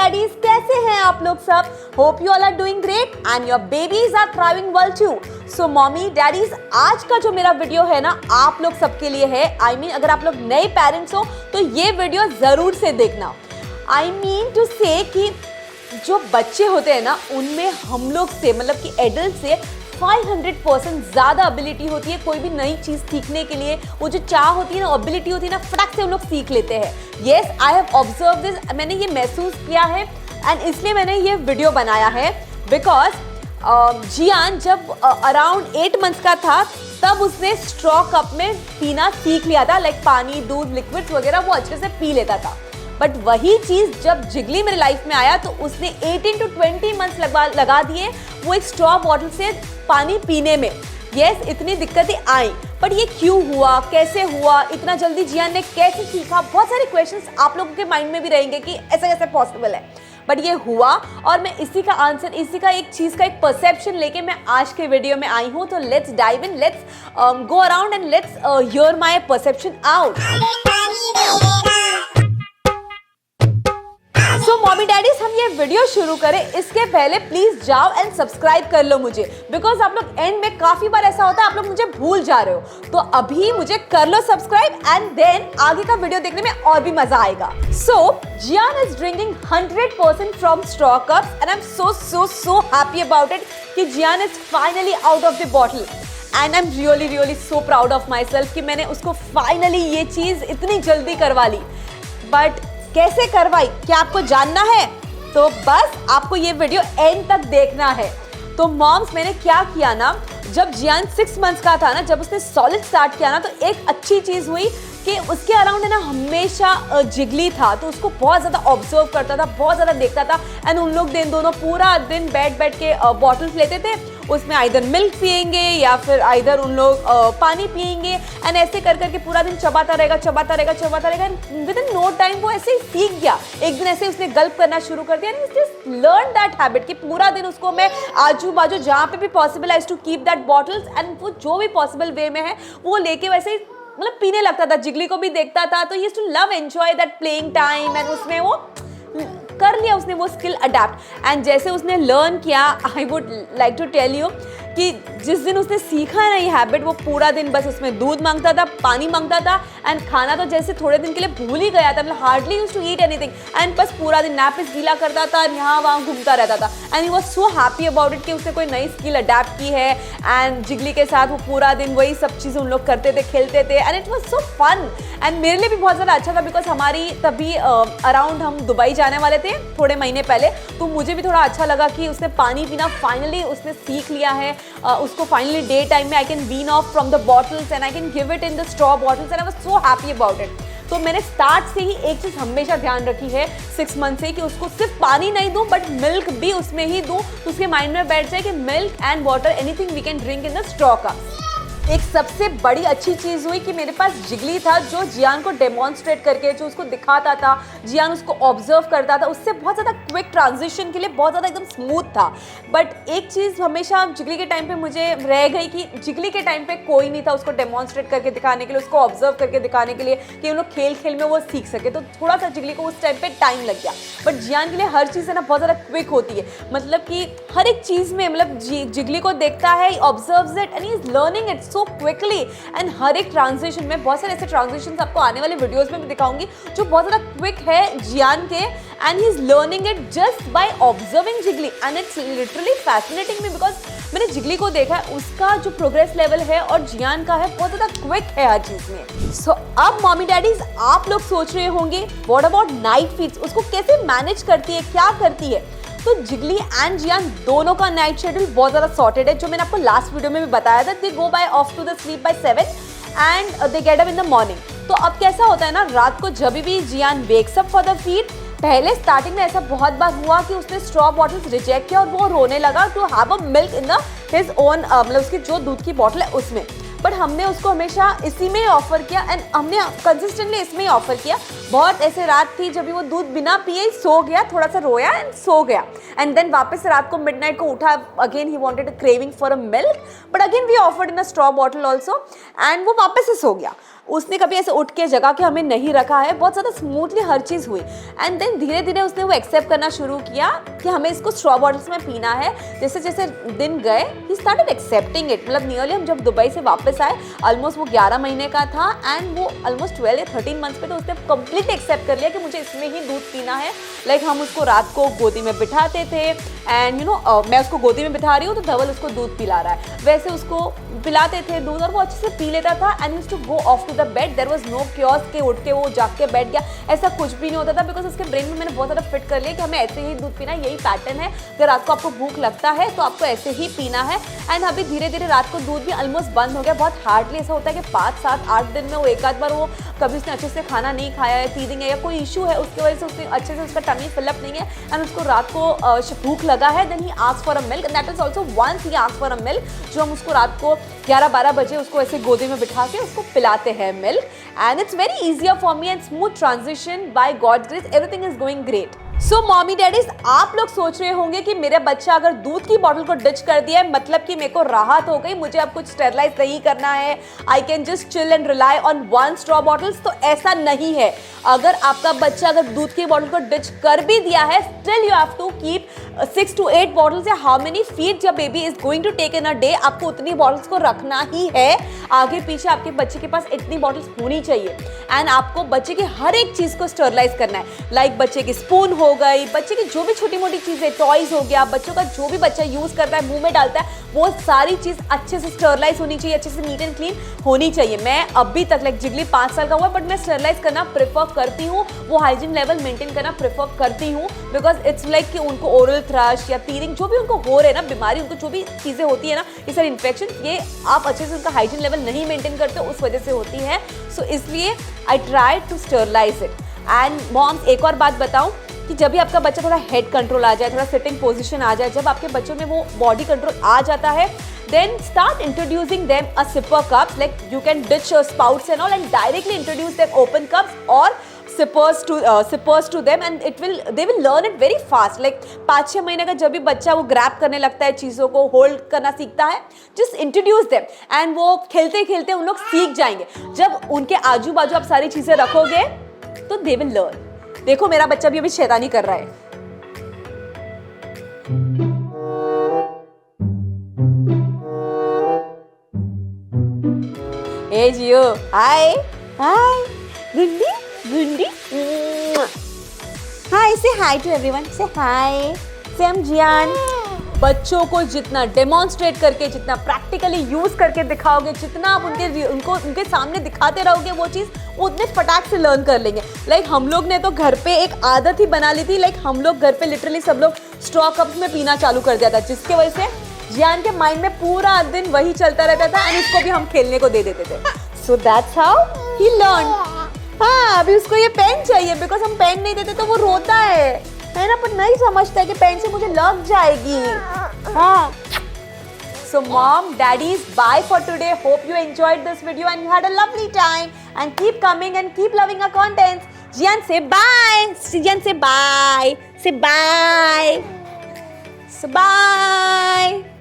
Daddies, कैसे हैं आप लोग सब? Hope you all are doing great and your babies are thriving well too. So mommy daddies, आज का जो मेरा वीडियो है ना, आप लोग सबके लिए है। I mean, अगर आप लोग नए पेरेंट्स हो तो ये वीडियो जरूर से देखना। I mean to say कि जो बच्चे होते हैं ना, उनमें हम लोग से मतलब कि एडल्ट से 500% ज़्यादा एबिलिटी होती है कोई भी नई चीज़ सीखने के लिए। वो जो चाह होती है ना, एबिलिटी होती है ना, फटाक से हम लोग सीख लेते हैं। Yes, I have observe this, मैंने ये महसूस किया है एंड इसलिए मैंने ये वीडियो बनाया है। बिकॉज जियान जब अराउंड 8 मंथ्स का था तब उसने स्ट्रॉ कप में पीना सीख लिया था, लाइक पानी, दूध, लिक्विड्स वगैरह वो अच्छे से पी लेता था। बट वही चीज़ जब जिगली मेरे लाइफ में आया तो उसने 18 to 20 मंथ्स लगा दिए वो एक स्ट्रॉ बॉटल से पानी पीने में। यस, इतनी दिक्कतें आई, बट ये क्यों हुआ, कैसे हुआ, इतना जल्दी जियान ने कैसे सीखा? बहुत सारे क्वेश्चंस आप लोगों के माइंड में भी रहेंगे कि ऐसा कैसे पॉसिबल है। बट ये हुआ और मैं इसी का आंसर, इसी का एक चीज़ का एक परसेप्शन लेके मैं आज के वीडियो में आई हूँ। तो let's dive in, let's go around and let's hear my perception out. So mommy daddies, हम ये वीडियो शुरू करें इसके पहले प्लीज जाओ एंड सब्सक्राइब कर लो मुझे, बिकॉज आप लोग एंड में काफी बार ऐसा होता है आप लोग मुझे भूल जा रहे हो। तो अभी मुझे कर लो सब्सक्राइब एंड देन आगे का वीडियो देखने में और भी मजा आएगा। So Jian is drinking 100% from straw cups and I am so happy about it कि Jian is finally out of the bottle and I am really so proud of myself कि मैंने उसको फाइनली ये चीज इतनी जल्दी करवा ली। But कैसे करवाई, क्या आपको जानना है? तो बस आपको ये वीडियो एंड तक देखना है। तो मॉम्स, मैंने क्या किया ना, जब जियान 6 मंथ्स का था ना, जब उसने सॉलिड स्टार्ट किया ना, तो एक अच्छी चीज़ हुई कि उसके अराउंड है ना हमेशा जिगली था, तो उसको बहुत ज़्यादा ऑब्जर्व करता था, बहुत ज़्यादा देखता था। एंड उन लोग दोनों पूरा दिन बैठ के बॉटल्स लेते थे, उसमें आइदर मिल्क पियेंगे या फिर आइदर उन लोग पानी पियेंगे एंड ऐसे कर करके पूरा दिन चबाता रहेगा। विद इन नो टाइम वो ऐसे ही सीख गया। एक दिन ऐसे उसने गल्प करना शुरू कर दिया and just learn that habit कि पूरा दिन उसको मैं आजू बाजू जहाँ पे भी पॉसिबल है to keep that bottles and वो जो भी पॉसिबल वे में है वो लेके वैसे ही मतलब पीने लगता था। जिगली को भी देखता था तो he to love enjoy that playing time and उसमें वो कर लिया उसने वो स्किल अडेप्ट। एंड जैसे उसने लर्न किया, I would like to tell you कि जिस दिन उसने सीखा है ना ये हैबिट, वो पूरा दिन बस उसमें दूध मांगता था, पानी मांगता था एंड खाना तो जैसे थोड़े दिन के लिए भूल ही गया था, मतलब hardly used to eat anything and बस पूरा दिन नैपिस गीला करता था, यहाँ वहाँ घूमता रहता था। And he was so happy about it कि उसने कोई नई स्किल अडेप्ट की है एंड जिगली के साथ वो पूरा दिन वही सब चीज़ें उन लोग करते थे, खेलते थे and it was so fun. And मेरे लिए भी बहुत ज़्यादा अच्छा था बिकॉज हमारी तभी अराउंड हम दुबई जाने वाले थे थोड़े महीने पहले, तो मुझे भी थोड़ा अच्छा लगा कि उसने पानी पीना फाइनली उसने सीख लिया है। उसको फाइनली डे टाइम में I can wean off from the bottles and I can give it in the straw bottles and I was so happy about it. तो मैंने स्टार्ट से ही एक चीज़ हमेशा ध्यान रखी है 6 मंथ से कि उसको सिर्फ पानी नहीं दूं बट मिल्क भी उसमें ही दूं, तो उसके माइंड में बैठ जाए कि milk and water anything we can drink in the straw cups. एक सबसे बड़ी अच्छी चीज़ हुई कि मेरे पास जिगली था जो जियान को डेमॉन्स्ट्रेट करके जो उसको दिखाता था, जियान उसको ऑब्जर्व करता था, उससे बहुत ज़्यादा क्विक ट्रांजिशन के लिए बहुत ज़्यादा एकदम स्मूथ था। बट एक चीज़ हमेशा जिगली के टाइम पे मुझे रह गई कि जिगली के टाइम पे कोई नहीं था उसको डेमॉन्स्ट्रेट करके दिखाने के लिए, उसको ऑब्जर्व करके दिखाने के लिए कि उन लोग खेल खेल में वो सीख सके, तो थोड़ा सा जिगली को उस टाइम पर टाइम लग गया। बट जियान के लिए हर चीज़ है ना बहुत ज़्यादा क्विक होती है, मतलब कि हर एक चीज़ में मतलब जिगली को देखता है, observes it and he is learning it so quickly. And हर एक ट्रांजिशन में बहुत सारे ऐसे ट्रांजिशन आपको आने वाले वीडियोस में भी दिखाऊंगी जो बहुत ज़्यादा क्विक है जियान के and he is learning it just by observing Jiggly and it's literally fascinating me because मैंने जिगली को देखा है, उसका जो प्रोग्रेस लेवल है और जियान का है बहुत ज़्यादा क्विक है हर चीज़ में। सो अब मॉमी डैडीज आप लोग सोच रहे होंगे व्हाट अबाउट नाइट फीड्स, उसको कैसे मैनेज करती है, क्या करती है? तो जिगली एंड जियान दोनों का नाइट शेड्यूल बहुत ज़्यादा सॉर्टेड है, जो मैंने आपको लास्ट वीडियो में भी बताया था। They go by off to the sleep by 7 and they get up in the morning. तो अब कैसा होता है ना, रात को जब भी Jian wakes up for the feed, पहले स्टार्टिंग में ऐसा बहुत बार हुआ कि उसने स्ट्रॉ बॉटल्स रिजेक्ट किया और वो रोने लगा to have a milk in the his own, मतलब उसकी जो दूध की बॉटल है उसमें। बट हमने उसको हमेशा इसी में ऑफर किया एंड हमने कंसिस्टेंटली इसमें ही ऑफर किया। बहुत ऐसे रात थी जब भी वो दूध बिना पिए ही सो गया, थोड़ा सा रोया एंड सो गया एंड देन वापस रात को मिडनाइट को उठा, again he wanted a craving for a milk but again we offered in a straw bottle also and वो वापस से सो गया। उसने कभी ऐसे उठ के जगह के हमें नहीं रखा है, बहुत ज़्यादा स्मूथली हर चीज़ हुई। एंड देन धीरे धीरे उसने वो एक्सेप्ट करना शुरू किया कि हमें इसको स्ट्रॉ बॉटल्स में पीना है। जैसे जैसे दिन गए ही स्टार्टेड एक्सेप्टिंग इट। मतलब नियरली हम जब दुबई से वापस आए, ऑलमोस्ट वो 11 महीने का था एंड वो ऑलमोस्ट 12 या 13 मंथ्स पे, तो उसने कंप्लीट एक्सेप्ट कर लिया कि मुझे इसमें ही दूध पीना है। लाइक हम उसको रात को गोदी में बिठाते थे एंड मैं उसको गोदी में बिठा रही हूँ तो धवल उसको दूध पिला रहा है, वैसे उसको पिलाते थे दूध और वो अच्छे से पी लेता था। And used to go off to the bed, there was no chaos के उठ के वो जाग के बैठ गया, ऐसा कुछ भी नहीं होता था। बिकॉज उसके ब्रेन में मैंने बहुत ज़्यादा फिट कर लिया कि हमें ऐसे ही दूध पीना है, यही पैटर्न है। अगर रात को आपको भूख लगता है तो आपको ऐसे ही पीना है। एंड अभी धीरे धीरे रात को दूध भी ऑलमोस्ट बंद हो गया। बहुत हार्डली ऐसा होता है कि 5, 7, 8 दिन में वो एक आध बार वो कभी उसने अच्छे से खाना नहीं खाया है, फीडिंग है या कोई इशू है, उसकी वजह से उसने अच्छे से उसका टमी फिलअप नहीं है एंड उसको रात को भूख लगा है, then he ask for a milk. That is also once he ask for a milk, जो हम उसको रात को 11-12 बजे उसको ऐसे गोदी में बिठा के उसको पिलाते हैं milk. And it's very easier for me and smooth transition by God's grace, everything is going great. So mommy daddies, आप लोग सोच रहे होंगे कि मेरा बच्चा अगर दूध की बॉटल को डिच कर दिया है मतलब कि मेरे को राहत हो गई, मुझे अब कुछ स्टेरलाइज नहीं करना है, I can just chill and rely on 1 straw bottles. तो ऐसा नहीं है। अगर आपका बच्चा अगर दूध की बॉटल को डिच कर भी दिया है, still you have to keep 6 to 8 bottles या how many feed your baby is going to take in a day, आपको उतनी बॉटल्स को रखना ही है। आगे पीछे आपके बच्चे के पास इतनी बॉटल्स होनी चाहिए। एंड आपको बच्चे की हर एक चीज को स्टरलाइज करना है। लाइक बच्चे की स्पून हो गई, बच्चे की जो भी छोटी मोटी चीजें, टॉयज हो गया, बच्चों का जो भी बच्चा यूज करता है, मुंह में डालता है, वो सारी चीज अच्छे से स्टरलाइज होनी चाहिए, अच्छे से नीट एंड क्लीन होनी चाहिए। मैं अभी तक लाइक जिगली 5 साल का हुआ बट मैं स्टरलाइज करना प्रेफर करती हूँ, वो हाइजीन लेवल मेंटेन करना प्रेफर करती हूँ। बिकॉज इट्स लाइक कि उनको ओरल थ्रश या टीथिंग जो भी उनको हो रहे हैं ना, बीमारी, उनको जो भी चीजें होती है ना, ये सारी इन्फेक्शन, ये आप अच्छे से उनका हाइजीन लेवल नहीं मेंटेन करते उस वजह से होती है। सो इसलिए I try to sterilise it. And moms, एक और बात बताऊं कि जब भी आपका बच्चा थोड़ा हेड कंट्रोल आ जाए, थोड़ा सिटिंग पोजीशन आ जाए, जब आपके बच्चों में वो बॉडी कंट्रोल आ जाता है, then start introducing them a sipper cups. Like you can ditch your spouts and all and directly introduce them open cups or sippers to them and they will learn it very fast. Like 5-6 महीने का जब भी बच्चा वो grab करने लगता है, चीज़ों को होल्ड करना सीखता है, just introduce them and वो खेलते खेलते उन लोग सीख जाएंगे। जब उनके आजू बाजू आप सारी चीज़ें रखोगे तो they will learn। देखो मेरा बच्चा भी अभी शैतानी कर रहा है। Hey Gio, hi, Gundi, hi, say hi to everyone, say hi, say I'm Jian। बच्चों को जितना डेमोन्स्ट्रेट करके, जितना प्रैक्टिकली यूज करके दिखाओगे, जितना आप उनके सामने दिखाते रहोगे वो चीज़, उतने फटाक से लर्न कर लेंगे। लाइक हम लोग ने तो घर पे एक आदत ही बना ली थी। लाइक हम लोग घर पे लिटरली सब लोग स्ट्रॉ कप्स में पीना चालू कर दिया था, जिसके वजह से जियान के माइंड में पूरा दिन वही चलता रहता था एंड इसको भी हम खेलने को दे देते थे। So that's how he learn. हाँ, अभी उसको ये पेन चाहिए बिकॉज हम पेन नहीं देते तो वो रोता है ना, पर नहीं समझता है कि पेन से मुझे लग जाएगी। हाँ, so mom, daddies, bye for today. Hope you enjoyed this video and you had a lovely time, and keep coming and keep loving our contents. Jian, say bye. Jian, say bye. Say bye. So bye.